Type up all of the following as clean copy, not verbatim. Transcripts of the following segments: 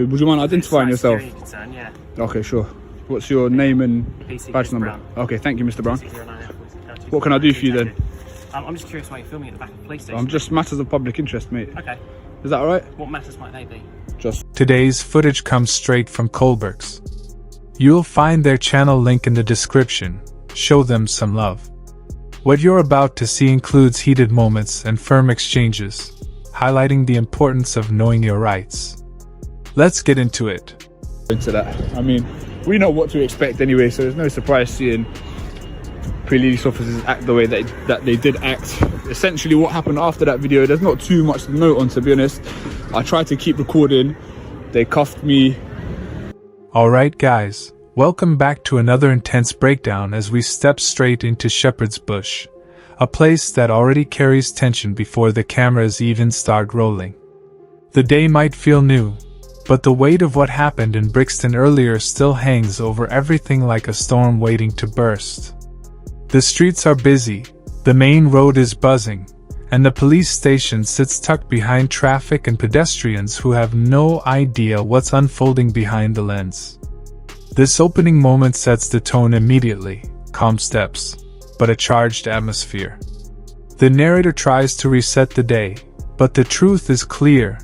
Would you mind identifying yourself? Concern, yeah. Okay, sure. What's your name and PC badge number? Brown. Okay, thank you, Mr. Brown. PC09F42. What can I do for you then? I'm just curious why you're filming at the back of the police station. I'm just matters of public interest, mate. Okay. Is that alright? What matters might they be? Today's footage comes straight from Kohlberg's. You'll find their channel link in the description. Show them some love. What you're about to see includes heated moments and firm exchanges, highlighting the importance of knowing your rights. Let's get into it. Into that. I mean, we know what to expect anyway, so there's no surprise seeing police officers act the way that they did act. Essentially what happened after that video, there's not too much to note on, to be honest. I tried to keep recording, they cuffed me. Alright guys, welcome back to another intense breakdown as we step straight into Shepherd's Bush, a place that already carries tension before the cameras even start rolling. The day might feel new, but the weight of what happened in Brixton earlier still hangs over everything like a storm waiting to burst. The streets are busy, the main road is buzzing, and the police station sits tucked behind traffic and pedestrians who have no idea what's unfolding behind the lens. This opening moment sets the tone immediately, calm steps, but a charged atmosphere. The narrator tries to reset the day, but the truth is clear.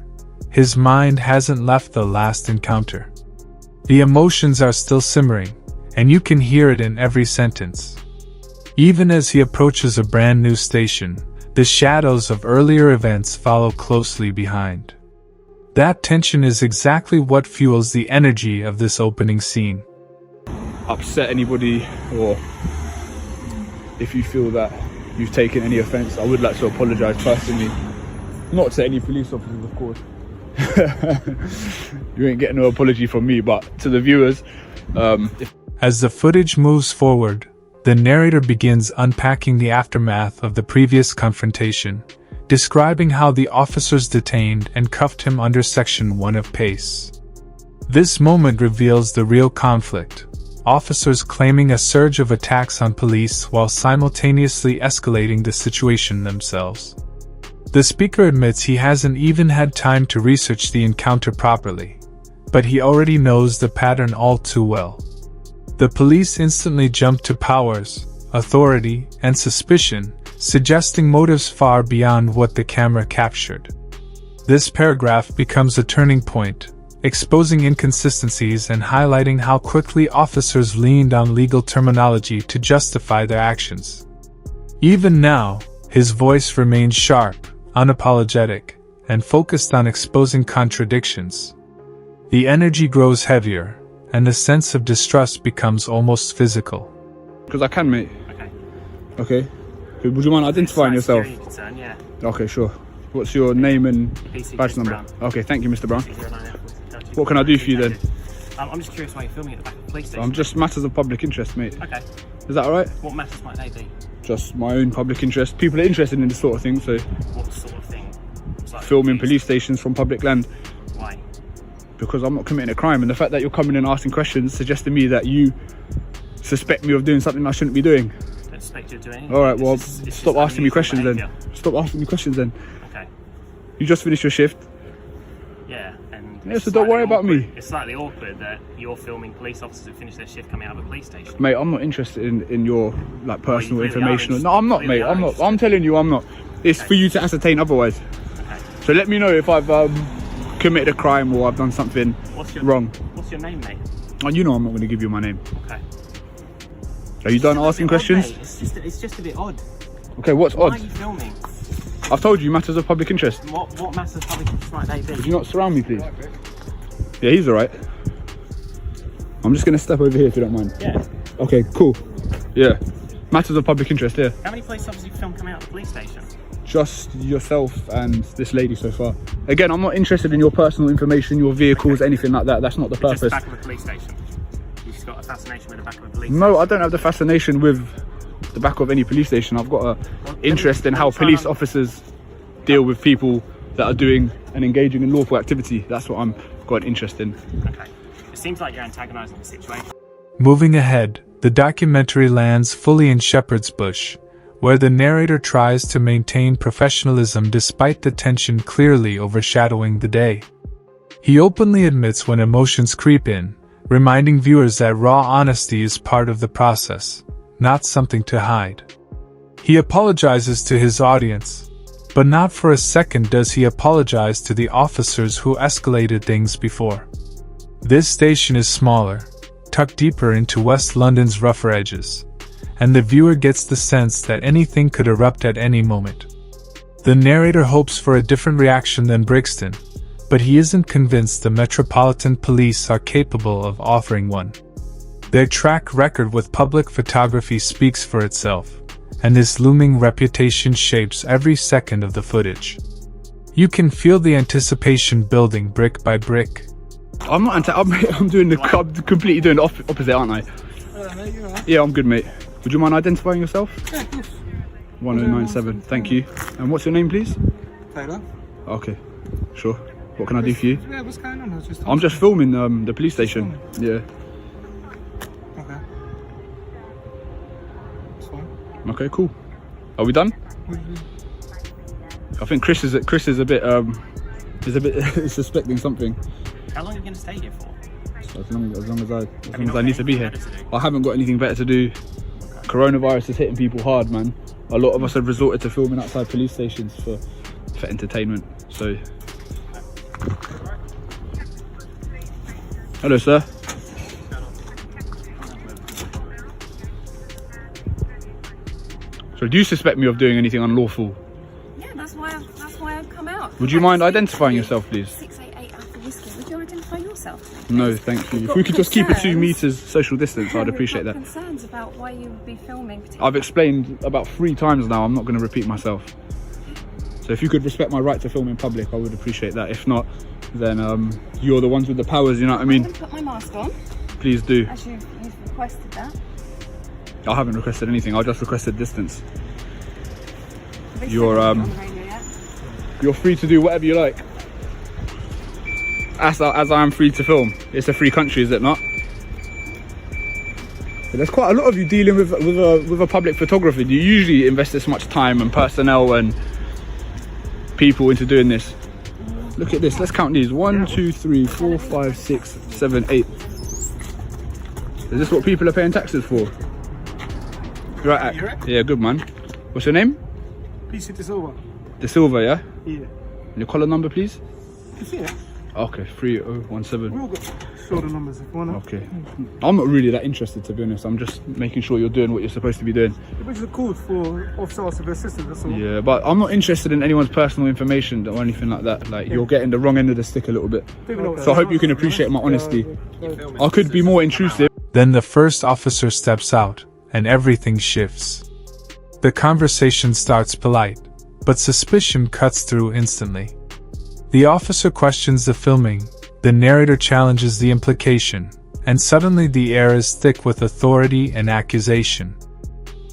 His mind hasn't left the last encounter. The emotions are still simmering, and you can hear it in every sentence. Even as he approaches a brand new station, the shadows of earlier events follow closely behind. That tension is exactly what fuels the energy of this opening scene. Upset anybody, or if you feel that you've taken any offence, I would like to apologise personally. Not to any police officers, of course. You ain't getting no apology from me, but to the viewers. As the footage moves forward, the narrator begins unpacking the aftermath of the previous confrontation, describing how the officers detained and cuffed him under Section 1 of PACE. This moment reveals the real conflict, officers claiming a surge of attacks on police while simultaneously escalating the situation themselves. The speaker admits he hasn't even had time to research the encounter properly, but he already knows the pattern all too well. The police instantly jump to powers, authority, and suspicion, suggesting motives far beyond what the camera captured. This paragraph becomes a turning point, exposing inconsistencies and highlighting how quickly officers leaned on legal terminology to justify their actions. Even now, his voice remains sharp, unapologetic, and focused on exposing contradictions. The energy grows heavier, and the sense of distrust becomes almost physical. Because I can, mate. Okay. Okay. Would you mind identifying yourself? Concern, yeah. Okay, sure. What's your name and PC badge number? Brown. Okay, thank you, Mr. Brown. PC09F42. What can I do for you then? I'm just curious why you're filming at the back of the police station. I'm just matters of public interest, mate. Okay. Is that alright? What matters might they be? Just my own public interest. People are interested in this sort of thing, so What sort of thing? Like filming police stations from public land. Why? Because I'm not committing a crime, and the fact that you're coming and asking questions suggests to me that you suspect me of doing something I shouldn't be doing. I don't suspect you of doing anything. Alright, well, It's stop just asking me questions behaviour. then. Stop asking me questions then. Okay. You just finished your shift. Yeah, and Yeah, so don't worry about me. It's slightly awkward that you're filming police officers who finish their shift coming out of a police station. Mate, I'm not interested in your like personal really information. are No, I'm not, really mate. are I'm not. interested. I'm telling you, I'm not. It's for you to ascertain otherwise. Okay. So let me know if I've committed a crime or I've done something wrong. What's your name, mate? And you know I'm not going to give you my name. Okay. Are you done asking questions? Odd, it's just a bit odd. Okay, what's Why odd? are you filming? I've told you matters of public interest. What matters of public interest might they Could be? you not surround me, please? Yeah, he's alright. I'm just going to step over here if you don't mind. Yeah. Okay, cool. Yeah. Matters of public interest, yeah. How many police officers have you filmed coming out of the police station? Just yourself and this lady so far. Again, I'm not interested in your personal information, your vehicles, anything like that. That's not the Just the purpose. back of a police station. You just got a fascination with the back of a police No, I don't have the fascination with the back of any police station. I've got an interest in how police officers deal with people that are doing and engaging in lawful activity. That's what I'm got an interest in. station. Okay. It seems like you're antagonising the situation. Moving ahead, the documentary lands fully in Shepherd's Bush, where the narrator tries to maintain professionalism despite the tension clearly overshadowing the day. He openly admits when emotions creep in, reminding viewers that raw honesty is part of the process, not something to hide. He apologizes to his audience, but not for a second does he apologize to the officers who escalated things before. This station is smaller, tucked deeper into West London's rougher edges, and the viewer gets the sense that anything could erupt at any moment. The narrator hopes for a different reaction than Brixton, but he isn't convinced the Metropolitan Police are capable of offering one. Their track record with public photography speaks for itself, and this looming reputation shapes every second of the footage. You can feel the anticipation building brick by brick. I'm completely doing the opposite, aren't I? Mate, you alright? Yeah, I'm good, mate. Would you mind identifying yourself? Yeah, of course. 1097, thank you. And what's your name, please? Taylor. Okay, sure. What can I do for you? Yeah, what's going on? I'm just filming the police station. Yeah. Okay. It's fine. Okay, cool. Are we done? I think Chris is a bit suspecting something. How long are you going to stay here for? As long as I need to be here. I haven't got anything better to do. Coronavirus is hitting people hard, man. A lot of us have resorted to filming outside police stations for entertainment. So, hello, sir. So, do you suspect me of doing anything unlawful? Yeah, that's why I've come out. Would you mind identifying yourself, please? 688 Alpha Whiskey. Would you identify yourself, please? No, thank you. If we could just keep it 2 meters social distance, I'd appreciate that. Concerns about why you would be filming. I've explained about 3 times now. I'm not going to repeat myself. So if you could respect my right to film in public, I would appreciate that. If not, then you're the ones with the powers. You know what I mean? I'm going to put my mask on. Please do. As you've requested that. I haven't requested anything. I just requested distance. Have they You're said anything on the radio yet? You're free to do whatever you like. As I am free to film. It's a free country, is it not? But there's quite a lot of you dealing with a public photographer. Do you usually invest this much time and personnel and people into doing this? Look at this. Let's count these. 1, 2, 3, 4, 5, 6, 7, 8. Is this what people are paying taxes for? Right. You right? Yeah, good man. What's your name? PC De Silva. De Silva, yeah? Yeah. And your collar number, please? You can see it. Okay, 3017. We all got shoulder numbers if you want to. Okay. I'm not really that interested, to be honest. I'm just making sure you're doing what you're supposed to be doing. Which is a call for officers of assistance, that's all. Yeah, but I'm not interested in anyone's personal information or anything like that. Like, you're getting the wrong end of the stick a little bit. So I hope you can appreciate my honesty. I could be more intrusive. Then the first officer steps out, and everything shifts. The conversation starts polite, but suspicion cuts through instantly. The officer questions the filming, the narrator challenges the implication, and suddenly the air is thick with authority and accusation.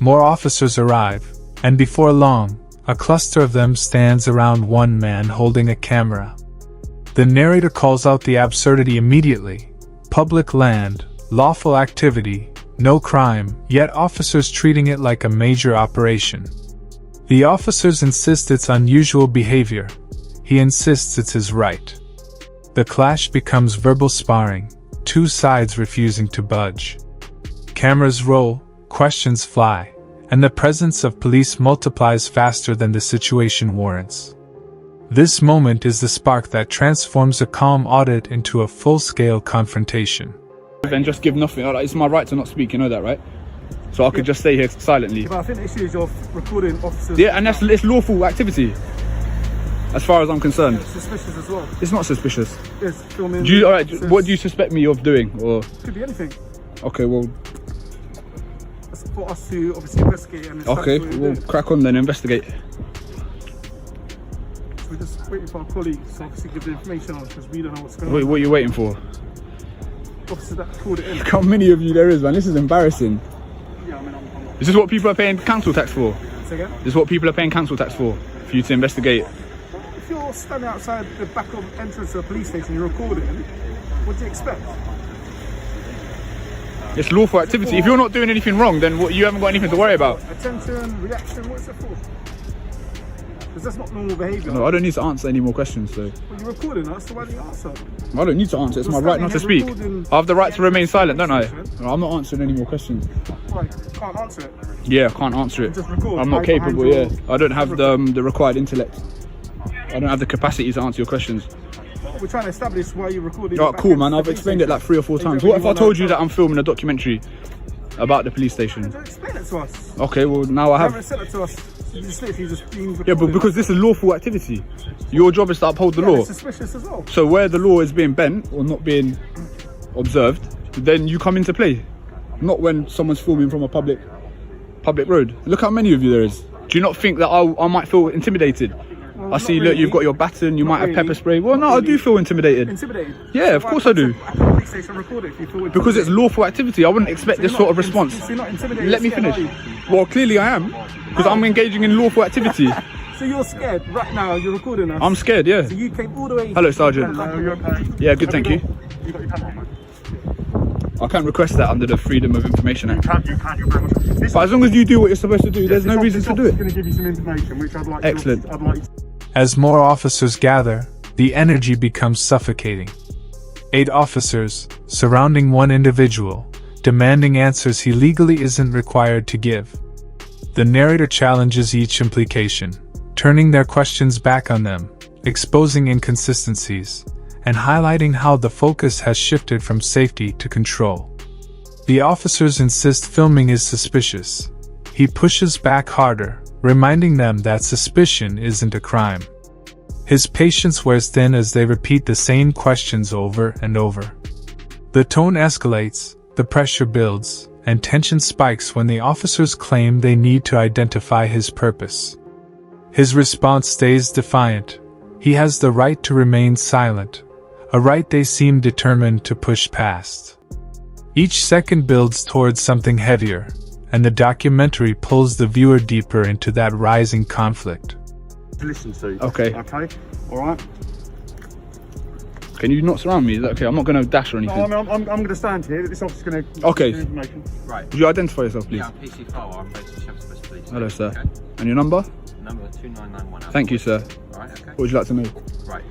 More officers arrive, and before long, a cluster of them stands around one man holding a camera. The narrator calls out the absurdity immediately. Public land, lawful activity, no crime, yet officers treating it like a major operation. The officers insist it's unusual behavior. He insists it's his right. The clash becomes verbal sparring, 2 sides refusing to budge. Cameras roll, questions fly, and the presence of police multiplies faster than the situation warrants. This moment is the spark that transforms a calm audit into a full-scale confrontation. And just give nothing. It's my right to not speak, you know that, right? So I could just stay here silently. But I think the issue is you're recording officers. Yeah, and it's lawful activity. As far as I'm concerned. It's suspicious as well. It's not suspicious. It's filming. What do you suspect me of doing? Or Could be anything. okay, well, It's for us to obviously investigate and okay, we'll crack on then, investigate. So we're just waiting for our colleagues to obviously give the information on because we don't know what's going Wait, on. what are you waiting for? Officer that called it in. Look how many of you there is, man. This is embarrassing. Yeah, I mean, I'm Is this what people are paying council tax for? Say again? This is what people are paying council tax for you to investigate. If you're standing outside the back of entrance to a police station, you're recording, what do you expect? It's lawful activity. If you're not doing anything wrong, then you haven't got anything to worry about. Attention, reaction, what's it for? Because that's not normal behaviour. No, I don't need to answer any more questions, so. Well, you're recording us, so why don't you answer? I don't need to answer. It's my You're right not to standing speak. here recording- I have the right to remain silent, don't I? Session. No, I'm not answering any more questions. Right, can't answer it. Yeah, I can't answer it. Just record. I'm not Right capable, behind yeah. your- I don't have the required intellect. I don't have the capacity to answer your questions. We're trying to establish why you're recording. Oh, cool, man. I've explained it like 3 or 4 times. What if I told you that I'm filming a documentary about the police station? Explain it to us. Okay, well, now I You haven't have. said it to us. You just literally just been recording. Yeah, but because this is lawful activity. Your job is to uphold the Yeah, law. it's suspicious as well. So where the law is being bent or not being observed, then you come into play. Not when someone's filming from a public road. Look how many of you there is. Do you not think that I might feel intimidated? I see, not look, you've really. got your baton, you Not might have really. pepper spray. Well, no, Not I do really. feel intimidated. Intimidated? Yeah, of course I do. At the police station, record it if you feel Because it's intimidated. lawful activity. I wouldn't expect So this you're sort of not response. So you're not intimidated. Let me you're scared, finish. are you? Well, clearly I am. Because I'm engaging in lawful activity. So you're scared right now, you're recording us. I'm scared, yeah. So you came all the way. Hello, Sergeant. Hello, you okay? Yeah, good, thank you. You got your camera on, mate? I can't request that under the Freedom of Information Act. You can, you're very much. But as long as you do what you're supposed to do, there's no reason to do I'm it. going to give you some information, which I'd like. Excellent. I'd like. As more officers gather, the energy becomes suffocating. 8 officers, surrounding one individual, demanding answers he legally isn't required to give. The narrator challenges each implication, turning their questions back on them, exposing inconsistencies, and highlighting how the focus has shifted from safety to control. The officers insist filming is suspicious. He pushes back harder, reminding them that suspicion isn't a crime. His patience wears thin as they repeat the same questions over and over. The tone escalates, the pressure builds, and tension spikes when the officers claim they need to identify his purpose. His response stays defiant. He has the right to remain silent, a right they seem determined to push past. Each second builds towards something heavier, and the documentary pulls the viewer deeper into that rising conflict. To listen to. Okay. Okay. All right. Can you not surround me? Is that okay? I'm not going to dash or No, anything. I'm going to stand here. This officer's going to. Okay. Information. Right. Would you identify yourself, please? Yeah, I'm PC Farwell. I'm based in Shepherd's Bush Police. Hello, sir. Okay. And your number? Number 2991. Thank you, sir. Right, okay. What would you like to know? Right.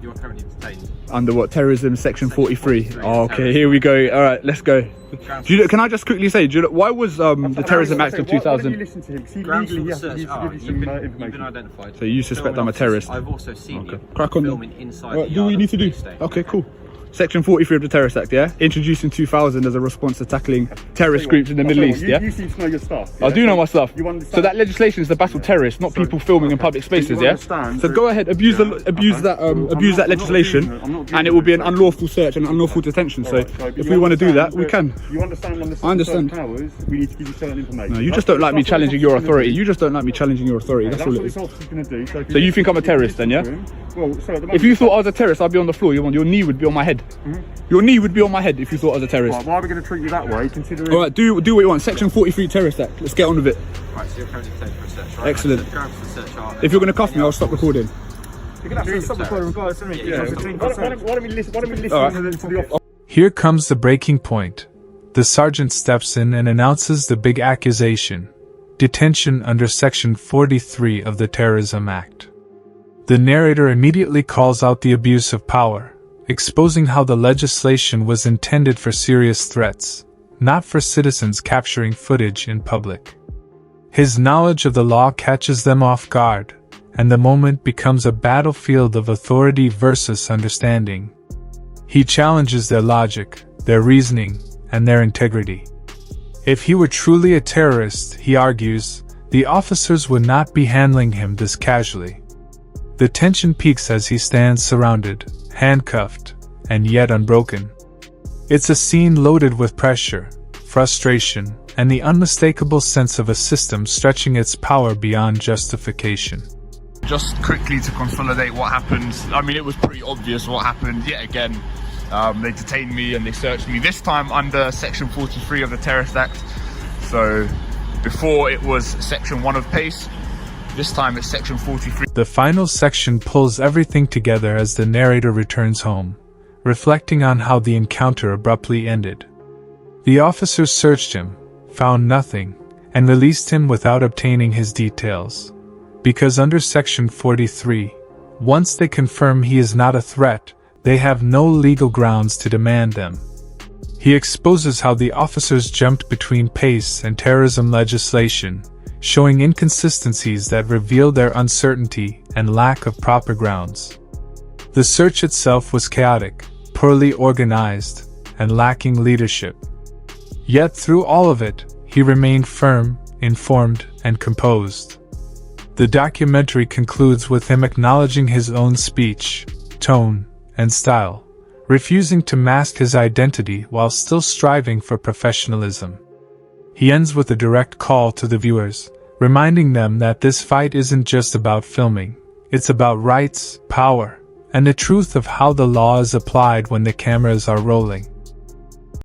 You are currently detained. Under what? Terrorism, section 43. 43, Oh, okay, terrorism. here we go. All right, let's go. Do you, can I just quickly say, do you, why was the Terrorism Act of Why did you 2000? listen to him? 'Cause he Grounds for legally the has to search give are you you've some been information. identified. So you suspect Filming I'm a officers. terrorist? I've also seen Okay. you Crack on then. filming inside Alright, the do what yard you of need the to do. police station. Okay, cool. Section 43 of the Terrorist Act, yeah? Introduced in 2000 as a response to tackling terrorist groups in the Middle East, yeah? You seem to know your stuff. I do know my stuff. You understand? So that legislation is to battle terrorists, not So- people filming in okay. public So spaces, you yeah? understand So that- go ahead, abuse Yeah, abuse okay. that Well, abuse that I'm not legislation, abusing it. I'm not and it will be an abusing it. unlawful search and unlawful detention. So Alright, but if you we want to do that, understand we can. You understand under I understand. certain powers, we need to give you certain information. No, you just That's don't like me what this challenging your officer's gonna authority. do. You just don't like me challenging your authority. Yeah, That's all what it this is. officer's going to do. So, So you think I'm a terrorist then, yeah? Well, so at the If you moment- thought I was a terrorist, I'd be on the floor. Your knee would be on my head. Your knee would be on my head if you thought I was a terrorist. Right, why are we going to treat you that way, considering... All right, do what you want. Section 43 Terrorist Act. Let's get on with it. Right, so you're currently detained for a search, right? Excellent. So the grounds for the search are... If you're going to cuff me, I'll stop recording. You're going to have to stop recording regardless, isn't it? Yeah, Because it's a change. Why don't we listen All right. to the officer? Here comes the breaking point. The sergeant steps in and announces the big accusation: detention under Section 43 of the Terrorism Act. The narrator immediately calls out the abuse of power, exposing how the legislation was intended for serious threats, not for citizens capturing footage in public. His knowledge of the law catches them off guard, and the moment becomes a battlefield of authority versus understanding. He challenges their logic, their reasoning, and their integrity. If he were truly a terrorist, he argues, the officers would not be handling him this casually. The tension peaks as he stands surrounded, handcuffed, and yet unbroken. It's a scene loaded with pressure, frustration, and the unmistakable sense of a system stretching its power beyond justification. Just quickly to consolidate what happened. I mean, it was pretty obvious what happened yet again. They detained me and they searched me, this time under Section 43 of the Terrorist Act. So before it was Section 1 of PACE, this time it's Section 43. The final section pulls everything together as the narrator returns home, reflecting on how the encounter abruptly ended. The officers searched him, found nothing, and released him without obtaining his details. because under Section 43, once they confirm he is not a threat, they have no legal grounds to demand them. He exposes how the officers jumped between PACE and terrorism legislation, showing inconsistencies that reveal their uncertainty and lack of proper grounds. The search itself was chaotic, poorly organized, and lacking leadership. Yet through all of it, he remained firm, informed, and composed. The documentary concludes with him acknowledging his own speech, tone, and style, refusing to mask his identity while still striving for professionalism. He ends with a direct call to the viewers, reminding them that this fight isn't just about filming, it's about rights, power, and the truth of how the law is applied when the cameras are rolling.